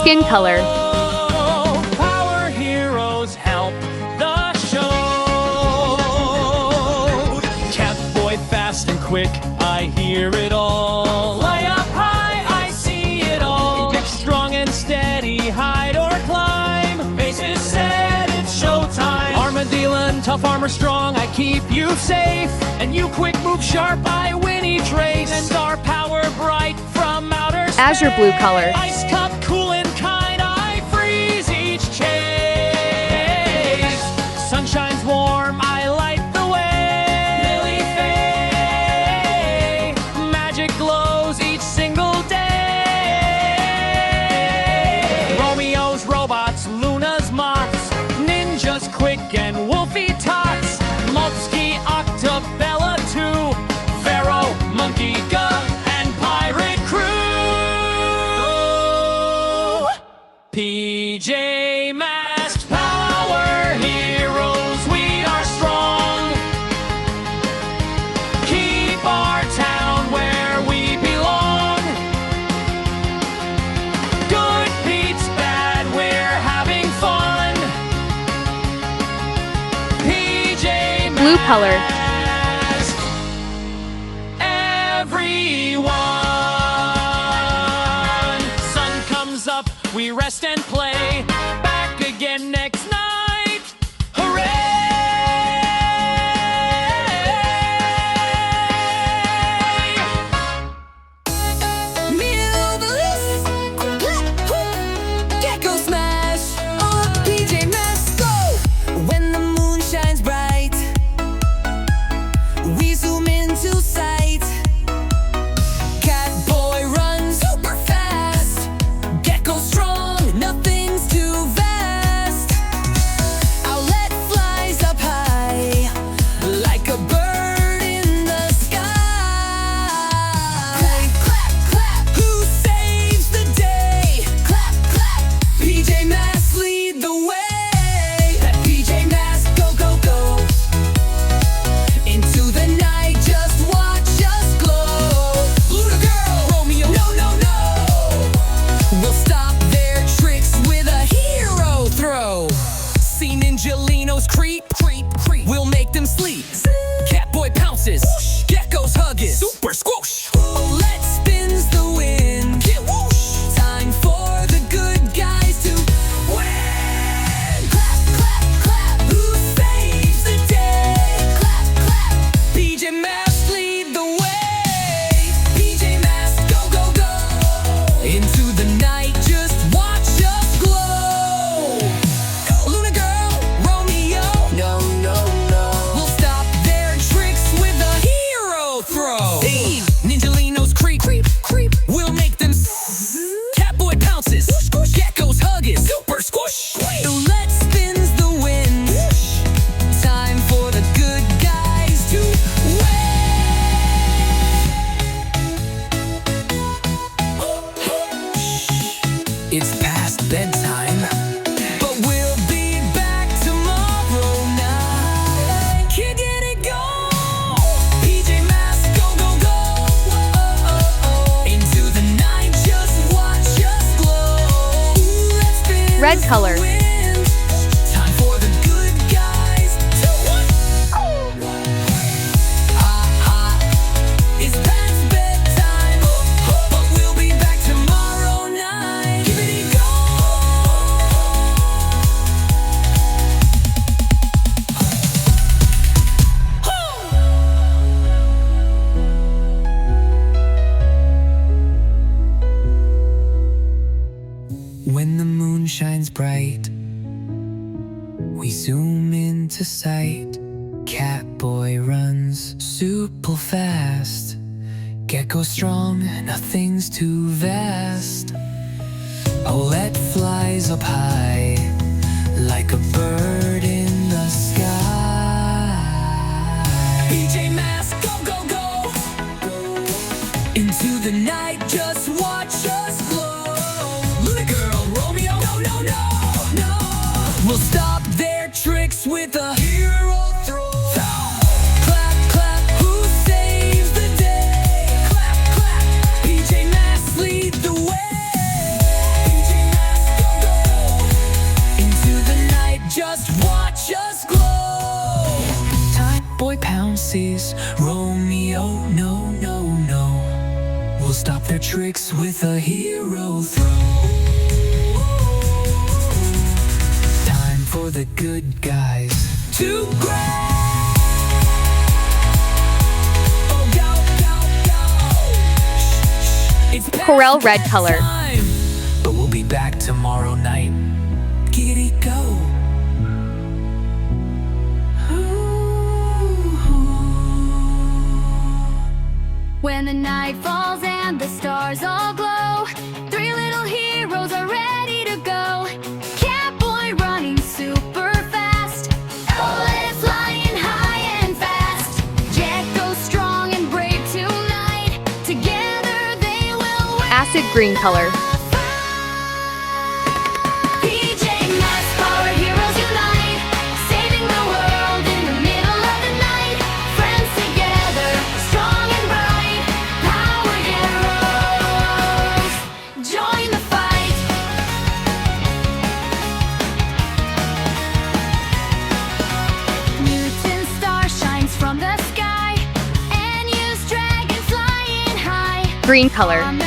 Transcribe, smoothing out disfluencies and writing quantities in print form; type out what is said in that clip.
Skin color. Power heroes help the show. Catboy fast and quick, I hear it all. Fly up high, I see it all. Get strong and steady, hide or climb. Faces set, it's showtime. Armadillo, tough armor strong, I keep you safe. And you quick move sharp, I win each race. And star power bright from outer space. Azure blue color. Ice cup cool and kind, I freeze each chase. Sun shines warm, I light the way. Lily Faye, magic glows each single day. Romeo's robots, Luna's moths, ninjas quick and wolfy tots. Moltski, Octabella too, Pharaoh, Monkey, Gug, and Pirate Crew. PJ Masks, power heroes, we are strong. Keep our town where we belong. Good beats bad, we're having fun. PJ Masks, Blue color. everyone. Sun comes up, we rest and play. Back again next night. Hooray! Gekko smash! Oh, PJ Masks, go! When the moon shines bright, we zoom into sight. Catboy runs super fast. Gekko strong, nothing's too vast. Owlette flies up high, like a bird in the sky. Clap, clap, clap, who saves the day? Clap, clap, PJ Masks lead the way. That PJ Masks go, go, go. Into the night, just watch us glow. Luna girl, Romeo, no, no, no. We'll stop their tricks with a hero throw. See Ninjalinos creep, creep, creep. We'll make them sleep. Catboy pounces, Gekko's hug is super squoosh. Owlette spins the wind. Get whoosh. Time for the good guys to win. Clap, clap, clap. Who saves the day? Clap, clap. PJ Masks lead the way. PJ Masks go, go, go. Into the night, just watch us glow. Luna girl, Romeo, no, no, no. We'll stop their tricks with a hero throw. Hey, Ninjalinos creep, creep, creep. We'll make them Catboy pounces, Gekko's hug is super squish. Owlette spins the wind. Time for the good guys to win. It's past bedtime, but we'll be back tomorrow night. Can't get it go. PJ Masks go, go, go. Into the night, just watch us glow. Let's spin Red color. the wind. Time for the good guys to win. It's past bedtime, but we'll be back tomorrow night. Give it a go. When the moon shines bright, we zoom into sight. Catboy runs super fast. Gekko strong, nothing's too vast. Owlette flies up high, like a bird in the sky. PJ Masks go, go, go. Into the night, just watch us glow. Luna girl, Romeo, no, no, no, no. We'll stop their tricks with a hero throw. Clap, clap, who saves the day? Clap, clap, PJ Masks lead the way. PJ Masks sees Romeo, no, no, no. We'll stop their tricks with a hero throw. Time for the good guys to grab. Oh, go, go, go. It's Corel red color. time. But we'll be back tomorrow night. Giddy go. When the night falls and the stars all glow, three little heroes are ready to go. Catboy running super fast, Owlette flying high and fast. Gekko strong and brave tonight, together they will win. Acid green color. Green color.